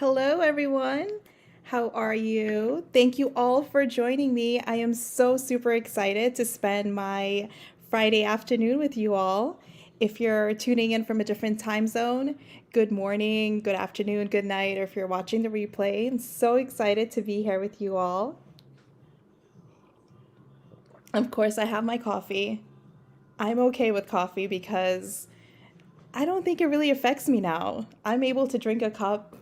Hello, everyone. How are you? Thank you all for joining me. I am so super excited to spend my Friday afternoon with you all. If you're tuning in from a different time zone, good morning, good afternoon, good night, or if you're watching the replay, I'm so excited to be here with you all. Of course, I have my coffee. I'm okay with coffee because I don't think it really affects me now. I'm able to drink a cup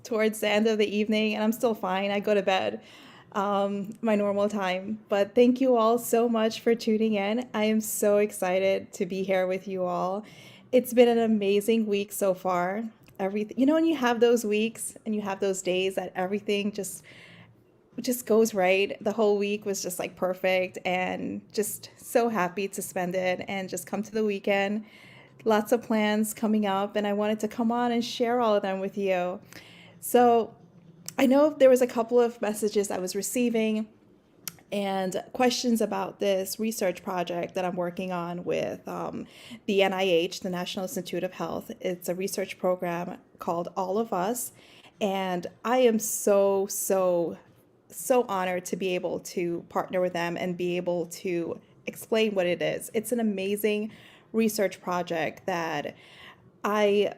towards the end of the evening and I'm still fine. I go to bed my normal time. But thank you all so much for tuning in. I am so excited to be here with you all. It's been an amazing week so far. Everything, when you have those weeks and you have those days that everything just goes right. The whole week was just like perfect and just so happy to spend it and just come to the weekend. Lots of plans coming up and I wanted to come on and share all of them with you. So I know there was a couple of messages I was receiving and questions about this research project that I'm working on with the NIH, the National Institute of Health. It's a research program called All of Us. And I am so honored to be able to partner with them and be able to explain what it is. It's an amazing research project that I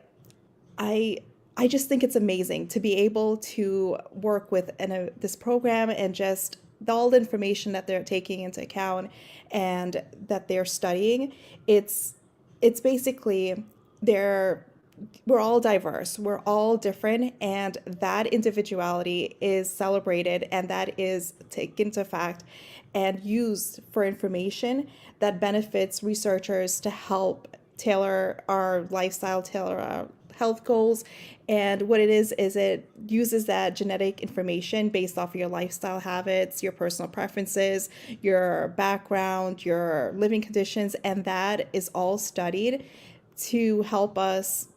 I I just think it's amazing to be able to work with this program and just all the information that they're taking into account and that they're studying. It's it's basically they're we're all diverse, we're all different, and that individuality is celebrated and that is taken into fact and used for information that benefits researchers to help tailor our lifestyle, tailor our health goals. And what it is it uses that genetic information based off of your lifestyle habits, your personal preferences, your background, your living conditions, and that is all studied to help us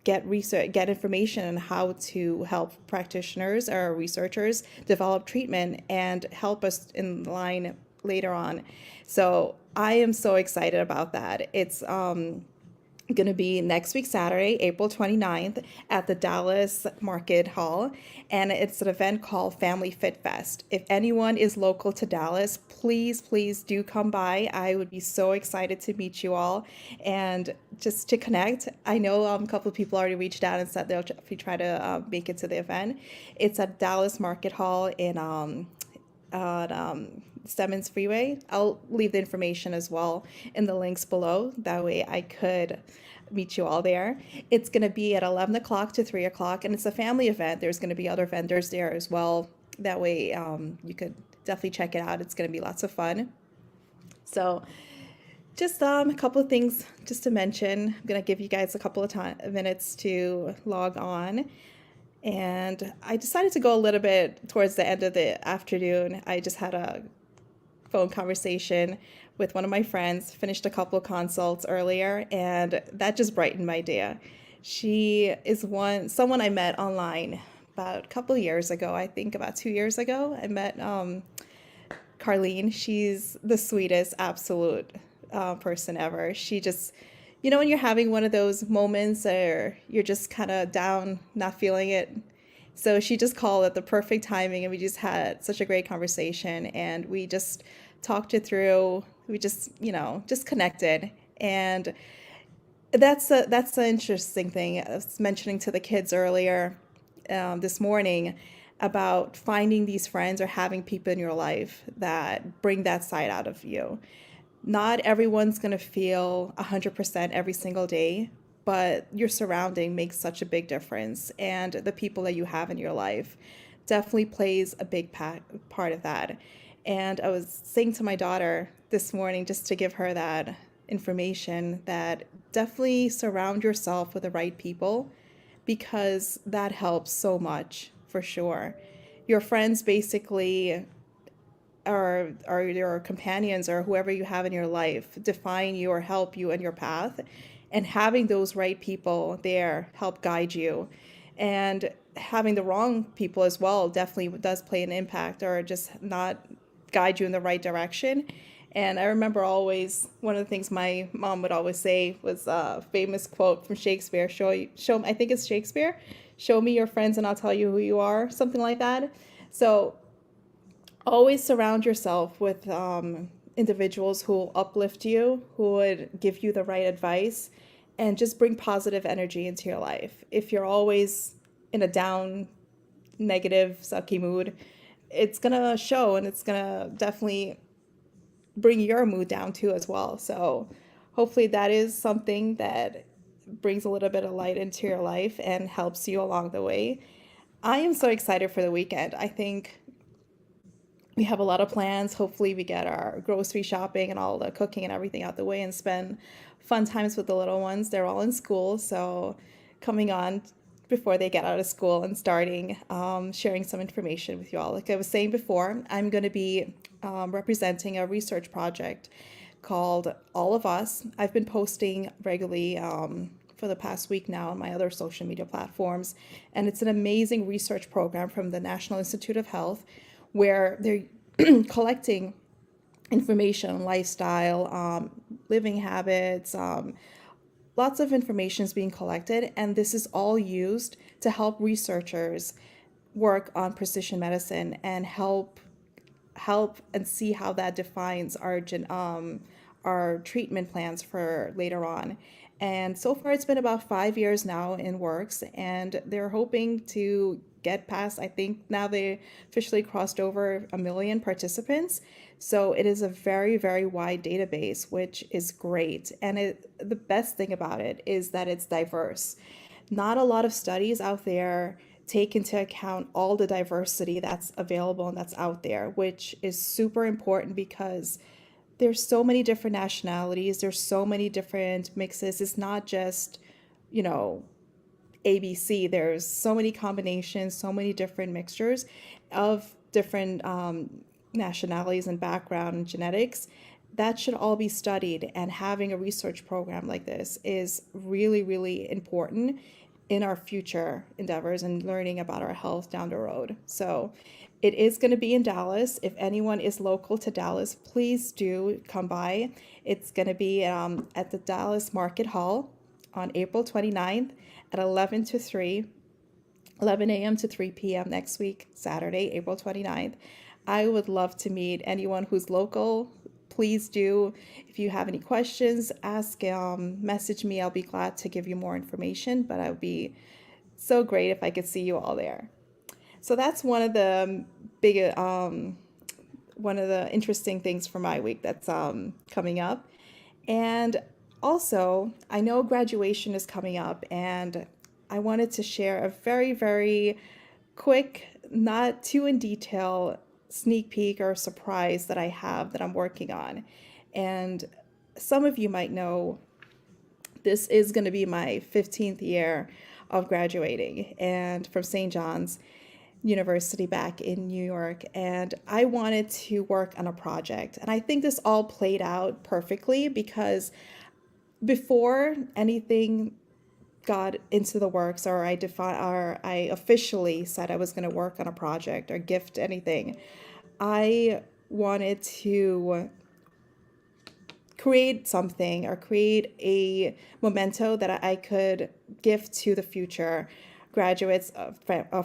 get information on how to help practitioners or researchers develop treatment and help us in line later on. So I am so excited about that. It's going to be next week, Saturday, April 29th at the Dallas Market Hall. And it's an event called Family Fit Fest. If anyone is local to Dallas, please do come by. I would be so excited to meet you all and just to connect. I know a couple of people already reached out and said they'll if you try to make it to the event. It's at Dallas Market Hall in on Stemmons Freeway. I'll leave the information as well in the links below. That way I could meet you all there. It's going to be at 11 o'clock to 3 o'clock, and it's a family event. There's going to be other vendors there as well. That way you could definitely check it out. It's going to be lots of fun. So just a couple of things just to mention. I'm going to give you guys a couple of minutes to log on. And I decided to go a little bit towards the end of the afternoon. I just had a phone conversation with one of my friends, finished a couple of consults earlier, and that just brightened my day. She is someone I met online about a couple of years ago. I think about 2 years ago. I met Carlene. She's the sweetest, absolute person ever. She just, when you're having one of those moments or you're just kind of down, not feeling it. So she just called at the perfect timing, and we just had such a great conversation, and we just talked it through. We just connected, and that's the interesting thing. I was mentioning to the kids earlier this morning about finding these friends or having people in your life that bring that side out of you. Not everyone's going to feel 100% every single day, but your surrounding makes such a big difference. And the people that you have in your life definitely plays a big part of that. And I was saying to my daughter this morning, just to give her that information, that definitely surround yourself with the right people because that helps so much for sure. Your friends basically or your companions or whoever you have in your life define you or help you in your path, and having those right people there help guide you, and having the wrong people as well definitely does play an impact or just not guide you in the right direction. And I remember always one of the things my mom would always say was a famous quote from Shakespeare. Show I think it's Shakespeare. show me your friends and I'll tell you who you are, something like that. So always surround yourself with individuals who will uplift you, who would give you the right advice, and just bring positive energy into your life. If you're always in a down, negative, sucky mood, it's gonna show and it's gonna definitely bring your mood down too as well. So hopefully that is something that brings a little bit of light into your life and helps you along the way. I am so excited for the weekend. I think we have a lot of plans. Hopefully, we get our grocery shopping and all the cooking and everything out the way and spend fun times with the little ones. They're all in school, so coming on before they get out of school and starting sharing some information with you all. Like I was saying before, I'm going to be representing a research project called All of Us. I've been posting regularly for the past week now on my other social media platforms, and it's an amazing research program from the National Institute of Health where they're collecting information on lifestyle, living habits, lots of information is being collected, and this is all used to help researchers work on precision medicine and help and see how that defines our treatment plans for later on. And so far, it's been about 5 years now in works, and they're hoping to get past, I think now they officially crossed over 1 million participants. So it is a very, very wide database, which is great. And the best thing about it is that it's diverse. Not a lot of studies out there take into account all the diversity that's available and that's out there, which is super important because there's so many different nationalities, there's so many different mixes. It's not just, you know, ABC. There's so many combinations, so many different mixtures of different nationalities and background and genetics. That should all be studied, and having a research program like this is really, really important in our future endeavors and learning about our health down the road. So it is going to be in Dallas. If anyone is local to Dallas, please do come by. It's going to be at the Dallas Market Hall on April 29th at 11 a.m. to 3 p.m. next week, Saturday, April 29th. I would love to meet anyone who's local. Please do. If you have any questions, ask, message me. I'll be glad to give you more information, but I would be so great if I could see you all there. So that's one of the big, one of the interesting things for my week that's coming up. And also, I know graduation is coming up, and I wanted to share a very, very quick, not too in detail sneak peek or surprise that I have that I'm working on. And some of you might know this is going to be my 15th year of graduating and from St. John's University back in New York. And I wanted to work on a project. And I think this all played out perfectly because before anything got into the works or I officially said I was going to work on a project or gift anything, I wanted to create something or create a memento that I could give to the future graduates of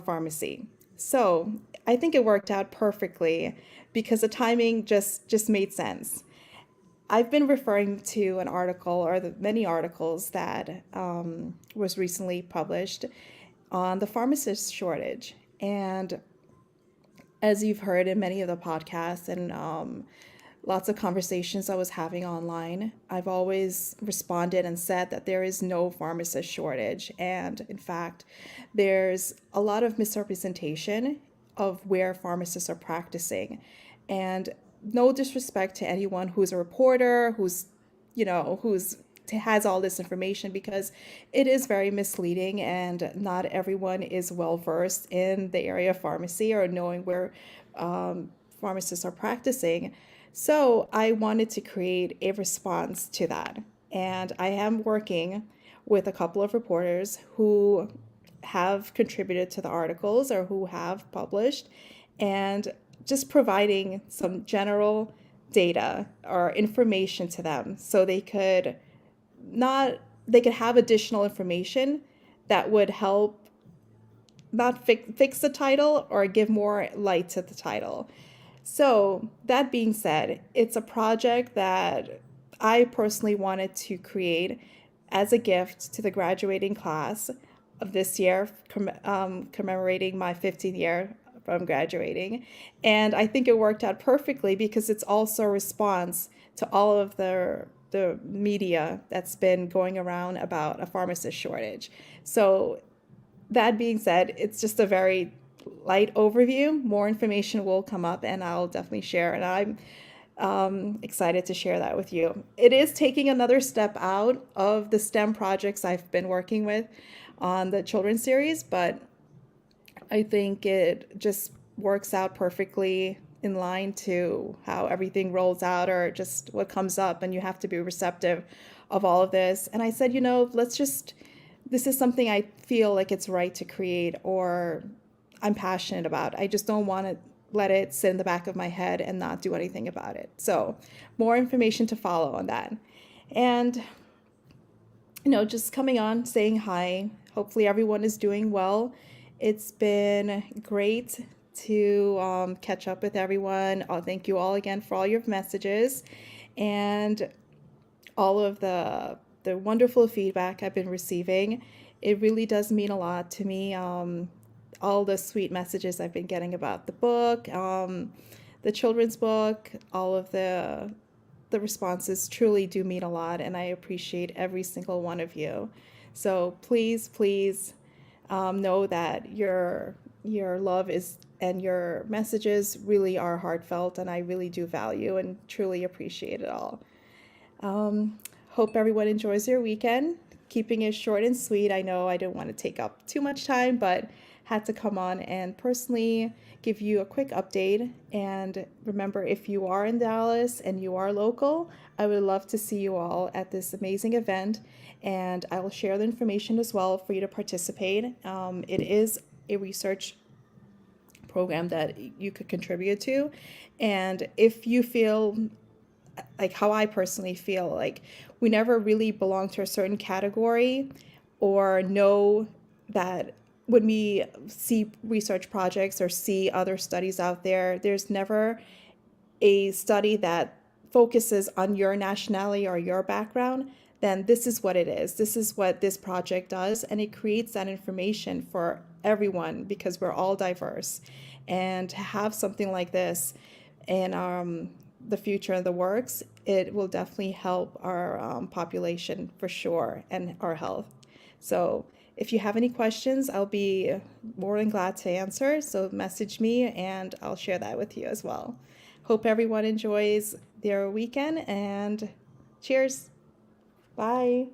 pharmacy. So I think it worked out perfectly because the timing just made sense. I've been referring to an article or the many articles that was recently published on the pharmacist shortage. And as you've heard in many of the podcasts and lots of conversations I was having online, I've always responded and said that there is no pharmacist shortage. And in fact, there's a lot of misrepresentation of where pharmacists are practicing. And no disrespect to anyone who's a reporter, who's has all this information, because it is very misleading and not everyone is well versed in the area of pharmacy or knowing where pharmacists are practicing. So I wanted to create a response to that. And I am working with a couple of reporters who have contributed to the articles or who have published, and just providing some general data or information to them so they could have additional information that would help not fix the title or give more light to the title. So, that being said, it's a project that I personally wanted to create as a gift to the graduating class of this year, commemorating my 15th year from graduating. And I think it worked out perfectly because it's also a response to all of the media that's been going around about a pharmacist shortage. So that being said, it's just a very light overview. More information will come up and I'll definitely share. And I'm excited to share that with you. It is taking another step out of the STEM projects I've been working with on the children's series, but I think it just works out perfectly in line to how everything rolls out or just what comes up, and you have to be receptive of all of this. And I said, this is something I feel like it's right to create or I'm passionate about. I just don't want to let it sit in the back of my head and not do anything about it. So, more information to follow on that. And, just coming on, saying hi. Hopefully, everyone is doing well. It's been great to catch up with everyone. Thank you all again for all your messages and all of the wonderful feedback I've been receiving. It really does mean a lot to me. All the sweet messages I've been getting about the book, the children's book, all of the responses truly do mean a lot, and I appreciate every single one of you. So please, please know that your love is and your messages really are heartfelt, and I really do value and truly appreciate it all. Hope everyone enjoys their weekend. Keeping it short and sweet. I know I didn't want to take up too much time, but had to come on and personally give you a quick update. And remember, if you are in Dallas and you are local, I would love to see you all at this amazing event. And I will share the information as well for you to participate. It is a research program that you could contribute to. And if you feel like how I personally feel, like we never really belong to a certain category or know that when we see research projects or see other studies out there, there's never a study that focuses on your nationality or your background, then this is what it is. This is what this project does, and it creates that information for everyone because we're all diverse. And to have something like this in the future of the works, it will definitely help our population for sure and our health. So if you have any questions, I'll be more than glad to answer. So message me and I'll share that with you as well. Hope everyone enjoys their weekend and cheers. Bye.